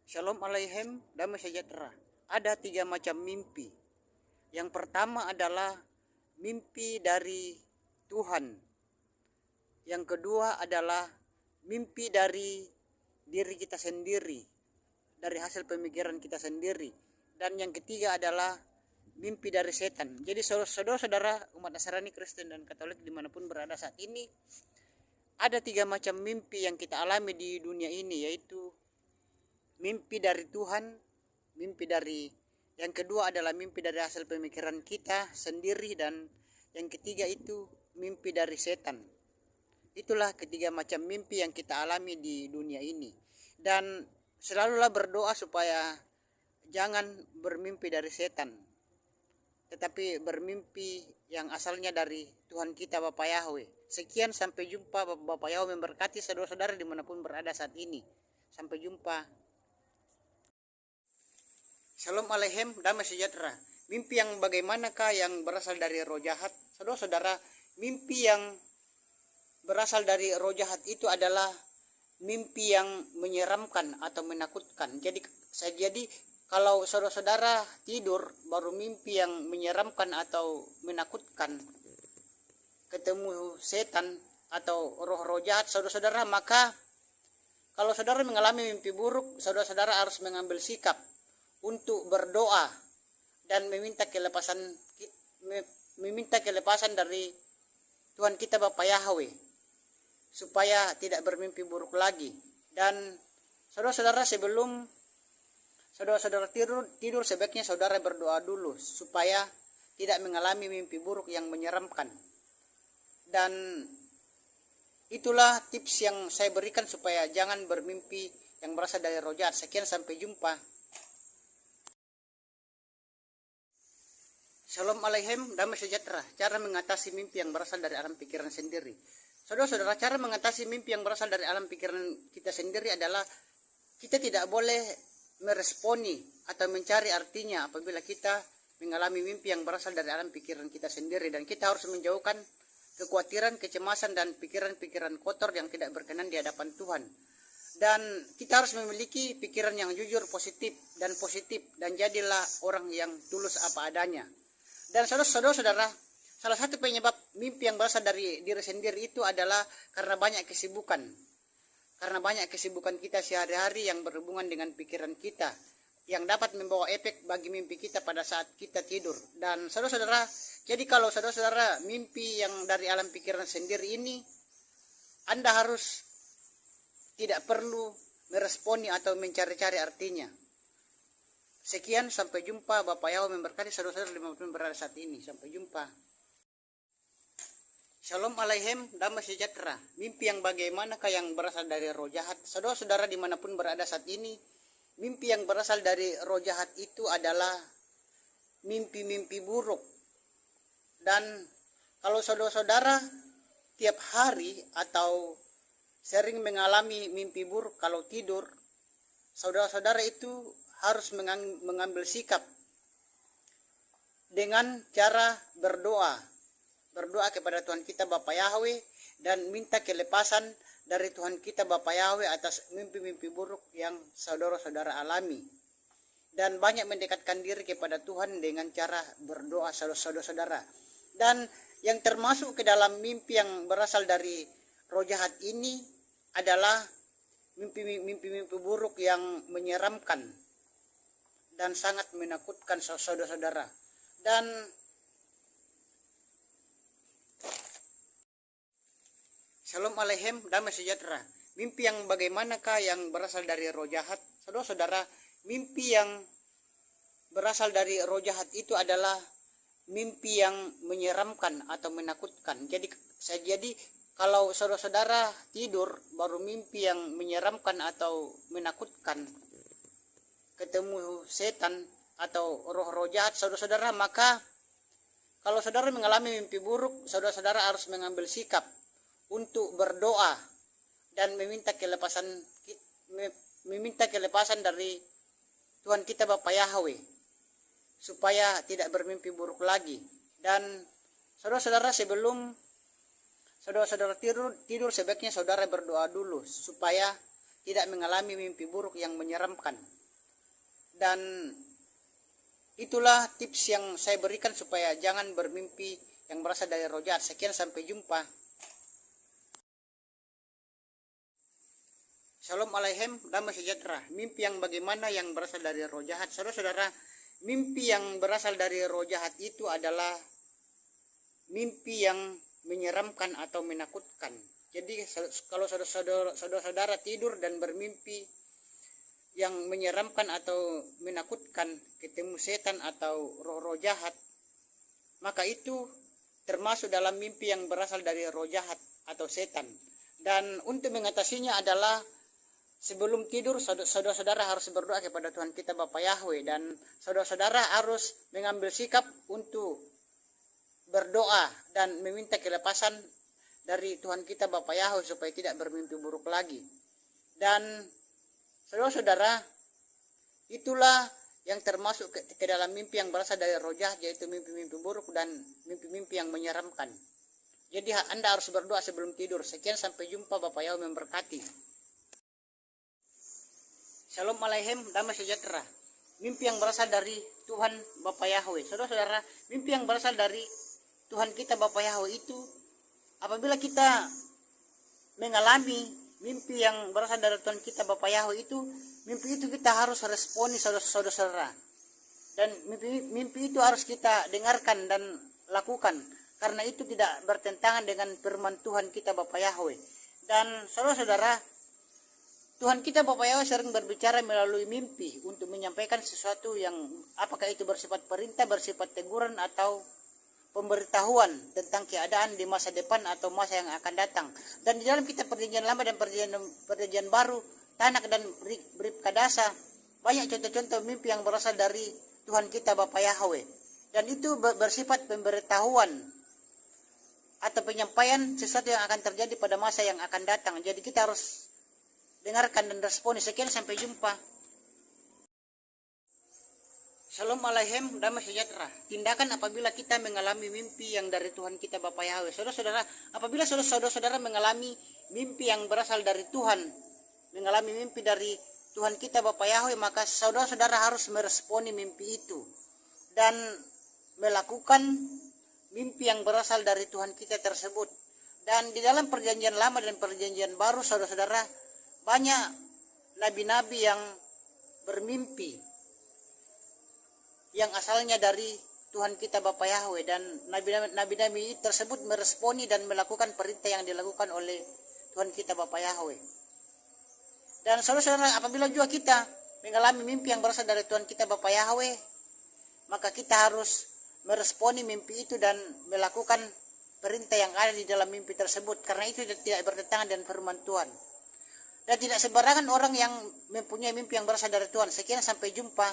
Shalom Aleichem, damai sejahtera. Ada 3 macam mimpi. Yang pertama adalah mimpi dari Tuhan. Yang kedua adalah mimpi dari diri kita sendiri, dari hasil pemikiran kita sendiri. Dan yang ketiga adalah mimpi dari setan. Jadi saudara-saudara umat Nasrani, Kristen, dan Katolik dimanapun berada saat ini, ada 3 macam mimpi yang kita alami di dunia ini, yaitu mimpi dari Tuhan, mimpi dari yang kedua adalah mimpi dari hasil pemikiran kita sendiri, dan yang ketiga itu mimpi dari setan. Itulah ketiga macam mimpi yang kita alami di dunia ini. Dan selalulah berdoa supaya jangan bermimpi dari setan, tetapi bermimpi yang asalnya dari Tuhan kita Bapa Yahweh. Sekian, sampai jumpa. Bapa Yahweh memberkati saudara-saudara dimanapun berada saat ini. Sampai jumpa. Shalom Aleichem, damai sejahtera. Mimpi yang bagaimanakah yang berasal dari roh jahat? Saudara-saudara, mimpi yang berasal dari roh jahat itu adalah mimpi yang menyeramkan atau menakutkan. Jadi kalau saudara-saudara tidur baru mimpi yang menyeramkan atau menakutkan, ketemu setan atau roh-roh jahat, saudara-saudara, maka kalau saudara mengalami mimpi buruk, saudara-saudara harus mengambil sikap untuk berdoa dan meminta kelepasan dari Tuhan kita Bapa Yahweh supaya tidak bermimpi buruk lagi. Dan saudara-saudara, sebelum saudara-saudara tidur sebaiknya saudara berdoa dulu supaya tidak mengalami mimpi buruk yang menyeramkan. Dan itulah tips yang saya berikan supaya jangan bermimpi yang berasal dari roh jahat. Sekian, sampai jumpa. Shalom Aleichem, damai sejahtera. Cara mengatasi mimpi yang berasal dari alam pikiran sendiri. Saudara-saudara, cara mengatasi mimpi yang berasal dari alam pikiran kita sendiri adalah kita tidak boleh meresponi atau mencari artinya apabila kita mengalami mimpi yang berasal dari alam pikiran kita sendiri. Dan kita harus menjauhkan kekhawatiran, kecemasan, dan pikiran-pikiran kotor yang tidak berkenan di hadapan Tuhan. Dan kita harus memiliki pikiran yang jujur, positif, dan jadilah orang yang tulus apa adanya. Dan saudara-saudara, salah satu penyebab mimpi yang berasal dari diri sendiri itu adalah karena banyak kesibukan. Karena banyak kesibukan kita sehari-hari yang berhubungan dengan pikiran kita, yang dapat membawa efek bagi mimpi kita pada saat kita tidur. Dan saudara-saudara, jadi kalau saudara-saudara mimpi yang dari alam pikiran sendiri ini, Anda harus tidak perlu meresponi atau mencari-cari artinya. Sekian, sampai jumpa. Bapa Yahweh memberkati saudara-saudara dimanapun berada saat ini. Sampai jumpa. Shalom Aleichem, damai sejahtera. Mimpi yang bagaimanakah yang berasal dari roh jahat? Saudara-saudara dimanapun berada saat ini, mimpi yang berasal dari roh jahat itu adalah mimpi-mimpi buruk. Dan kalau saudara-saudara tiap hari atau sering mengalami mimpi buruk kalau tidur, saudara-saudara itu harus mengambil sikap dengan cara berdoa kepada Tuhan kita Bapa Yahweh dan minta kelepasan dari Tuhan kita Bapa Yahweh atas mimpi-mimpi buruk yang saudara-saudara alami. Dan banyak mendekatkan diri kepada Tuhan dengan cara berdoa, saudara-saudara. Dan yang termasuk ke dalam mimpi yang berasal dari roh jahat ini adalah mimpi-mimpi buruk yang menyeramkan dan sangat menakutkan saudara-saudara. Dan Shalom Aleichem, damai sejahtera. Mimpi yang bagaimanakah yang berasal dari roh jahat? Saudara-saudara, mimpi yang berasal dari roh jahat itu adalah mimpi yang menyeramkan atau menakutkan. Jadi kalau saudara-saudara tidur baru mimpi yang menyeramkan atau menakutkan, ketemu setan atau roh-roh jahat, saudara-saudara, maka kalau saudara mengalami mimpi buruk, saudara-saudara harus mengambil sikap untuk berdoa dan meminta kelepasan dari Tuhan kita Bapa Yahweh supaya tidak bermimpi buruk lagi. Dan saudara-saudara, sebelum saudara-saudara tidur sebaiknya saudara berdoa dulu supaya tidak mengalami mimpi buruk yang menyeramkan. Dan itulah tips yang saya berikan supaya jangan bermimpi yang berasal dari roh jahat. Sekian, sampai jumpa. Shalom Aleichem, damai sejahtera. Mimpi yang bagaimana yang berasal dari roh jahat? Saudara-saudara, mimpi yang berasal dari roh jahat itu adalah mimpi yang menyeramkan atau menakutkan. Jadi kalau saudara-saudara tidur dan bermimpi yang menyeramkan atau menakutkan, ketemu setan atau roh-roh jahat, maka itu termasuk dalam mimpi yang berasal dari roh jahat atau setan. Dan untuk mengatasinya adalah sebelum tidur saudara-saudara harus berdoa kepada Tuhan kita Bapa Yahweh, dan saudara-saudara harus mengambil sikap untuk berdoa dan meminta kelepasan dari Tuhan kita Bapa Yahweh supaya tidak bermimpi buruk lagi. Dan saudara-saudara, itulah yang termasuk ke dalam mimpi yang berasal dari roh jahat, yaitu mimpi-mimpi buruk dan mimpi-mimpi yang menyeramkan. Jadi Anda harus berdoa sebelum tidur. Sekian, sampai jumpa. Bapak Yahweh memberkati. Shalom Aleichem, damai sejahtera. Mimpi yang berasal dari Tuhan Bapa Yahweh. Saudara-saudara, mimpi yang berasal dari Tuhan kita Bapa Yahweh itu, apabila kita mengalami mimpi yang berasal dari Tuhan kita Bapa Yahweh itu, mimpi itu kita harus responi, saudara-saudara. Dan mimpi itu harus kita dengarkan dan lakukan, karena itu tidak bertentangan dengan firman Tuhan kita Bapa Yahweh. Dan saudara-saudara, Tuhan kita Bapa Yahweh sering berbicara melalui mimpi untuk menyampaikan sesuatu yang apakah itu bersifat perintah, bersifat teguran, atau pemberitahuan tentang keadaan di masa depan atau masa yang akan datang. Dan di dalam kitab Perjanjian Lama dan Perjanjian Baru, Tanak dan Brib Kadasa, banyak contoh-contoh mimpi yang berasal dari Tuhan kita Bapa Yahweh. Dan itu bersifat pemberitahuan atau penyampaian sesuatu yang akan terjadi pada masa yang akan datang. Jadi kita harus dengarkan dan responi. Sekian, sampai jumpa. Shalom Aleichem, damai sejahtera. Tindakan apabila kita mengalami mimpi yang dari Tuhan kita Bapa Yahweh. Saudara-saudara, apabila saudara-saudara mengalami mimpi yang berasal dari Tuhan, mengalami mimpi dari Tuhan kita Bapa Yahweh, maka saudara-saudara harus meresponi mimpi itu dan melakukan mimpi yang berasal dari Tuhan kita tersebut. Dan di dalam Perjanjian Lama dan Perjanjian Baru, saudara-saudara, banyak nabi-nabi yang bermimpi yang asalnya dari Tuhan kita Bapa Yahweh, dan nabi-nabi tersebut meresponi dan melakukan perintah yang dilakukan oleh Tuhan kita Bapa Yahweh. Dan saudara-saudara, apabila juga kita mengalami mimpi yang berasal dari Tuhan kita Bapa Yahweh, maka kita harus meresponi mimpi itu dan melakukan perintah yang ada di dalam mimpi tersebut, karena itu tidak bertentangan dengan firman Tuhan. Dan tidak sembarangan orang yang mempunyai mimpi yang berasal dari Tuhan. Sekian, sampai jumpa.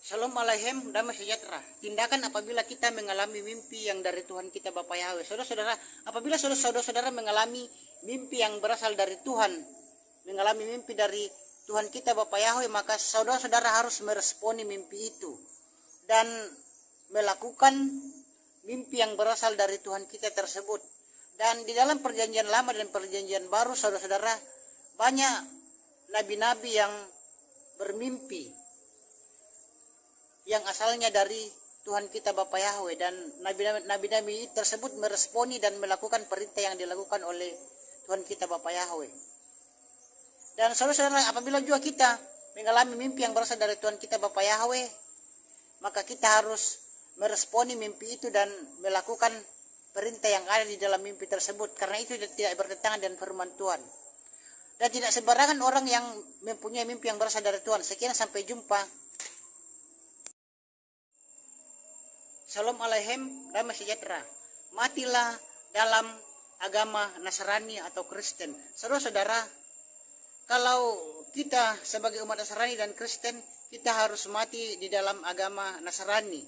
Shalom Aleichem, damai sejahtera. Tindakan apabila kita mengalami mimpi yang dari Tuhan kita Bapa Yahweh. Saudara-saudara, apabila saudara-saudara mengalami mimpi yang berasal dari Tuhan, mengalami mimpi dari Tuhan kita Bapa Yahweh, maka saudara-saudara harus meresponi mimpi itu dan melakukan mimpi yang berasal dari Tuhan kita tersebut. Dan di dalam Perjanjian Lama dan Perjanjian Baru, saudara-saudara, banyak nabi-nabi yang bermimpi yang asalnya dari Tuhan kita Bapa Yahweh, dan nabi-nabi tersebut meresponi dan melakukan perintah yang dilakukan oleh Tuhan kita Bapa Yahweh. Dan saudara-saudara, apabila juga kita mengalami mimpi yang berasal dari Tuhan kita Bapa Yahweh, maka kita harus meresponi mimpi itu dan melakukan perintah yang ada di dalam mimpi tersebut, karena itu tidak bertentangan dengan firman Tuhan. Dan tidak sembarangan orang yang mempunyai mimpi yang berasal dari Tuhan. Sekian, sampai jumpa. Shalom Aleichem, damai sejahtera. Matilah dalam agama Nasrani atau Kristen. Saudara-saudara, kalau kita sebagai umat Nasrani dan Kristen, kita harus mati di dalam agama Nasrani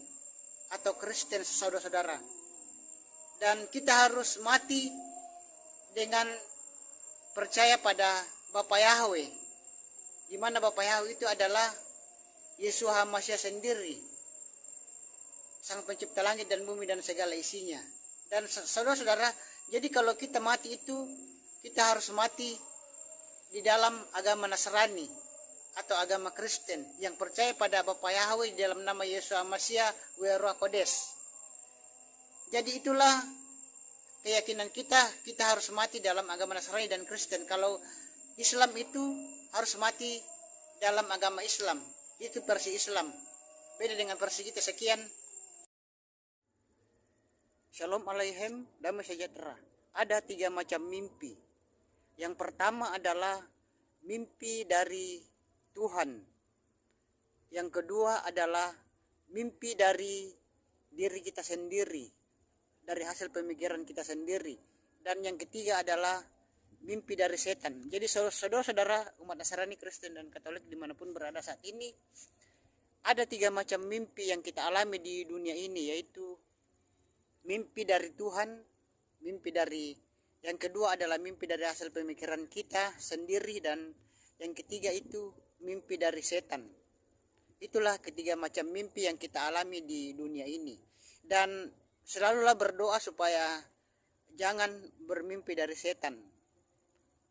atau Kristen, saudara-saudara. Dan kita harus mati dengan percaya pada Bapa Yahweh, di mana Bapa Yahweh itu adalah Yesus HaMashiach sendiri, Sang Pencipta langit dan bumi dan segala isinya. Dan saudara-saudara, jadi kalau kita mati itu, kita harus mati di dalam agama Nasrani atau agama Kristen yang percaya pada Bapa Yahweh di dalam nama Yesus Masiah Roh Kodes. Jadi itulah keyakinan kita harus mati dalam agama Nasrani dan Kristen. Kalau Islam itu harus mati dalam agama Islam, itu versi Islam, beda dengan versi kita. Sekian, Shalom Aleichem, damai sejahtera. Ada 3 macam mimpi. Yang pertama adalah mimpi dari Tuhan. Yang kedua adalah mimpi dari diri kita sendiri, dari hasil pemikiran kita sendiri. Dan yang ketiga adalah mimpi dari setan. Jadi saudara-saudara umat Nasrani, Kristen, dan Katolik dimanapun berada saat ini, ada 3 macam mimpi yang kita alami di dunia ini, yaitu mimpi dari Tuhan, yang kedua adalah mimpi dari hasil pemikiran kita sendiri, dan yang ketiga itu mimpi dari setan. Itulah 3 macam mimpi yang kita alami di dunia ini. Dan selalulah berdoa supaya jangan bermimpi dari setan,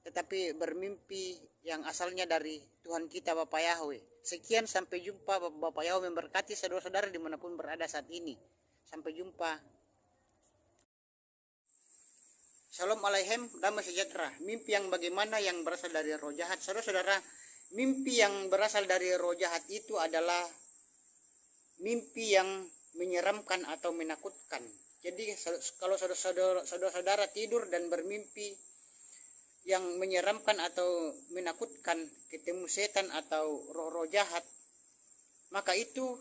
tetapi bermimpi yang asalnya dari Tuhan kita Bapa Yahweh. Sekian, sampai jumpa. Bapa Yahweh memberkati saudara-saudara dimanapun berada saat ini. Sampai jumpa. Shalom Aleichem, damai sejahtera. Mimpi yang bagaimana yang berasal dari roh jahat? Saudara-saudara, mimpi yang berasal dari roh jahat itu adalah mimpi yang menyeramkan atau menakutkan. Jadi kalau saudara-saudara tidur dan bermimpi yang menyeramkan atau menakutkan, ketemu setan atau roh-roh jahat, maka itu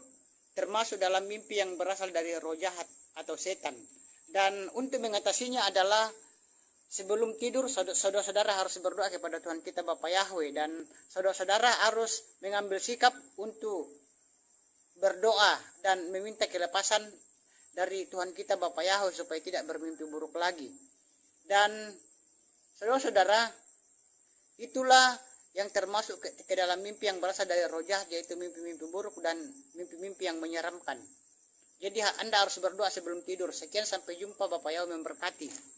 termasuk dalam mimpi yang berasal dari roh jahat atau setan. Dan untuk mengatasinya adalah sebelum tidur saudara-saudara harus berdoa kepada Tuhan kita Bapa Yahweh, dan saudara-saudara harus mengambil sikap untuk berdoa dan meminta kelepasan dari Tuhan kita Bapa Yahweh supaya tidak bermimpi buruk lagi. Dan saudara-saudara, itulah yang termasuk ke dalam mimpi yang berasal dari roh jahat, yaitu mimpi-mimpi buruk dan mimpi-mimpi yang menyeramkan. Jadi Anda harus berdoa sebelum tidur. Sekian, sampai jumpa. Bapa Yahweh memberkati.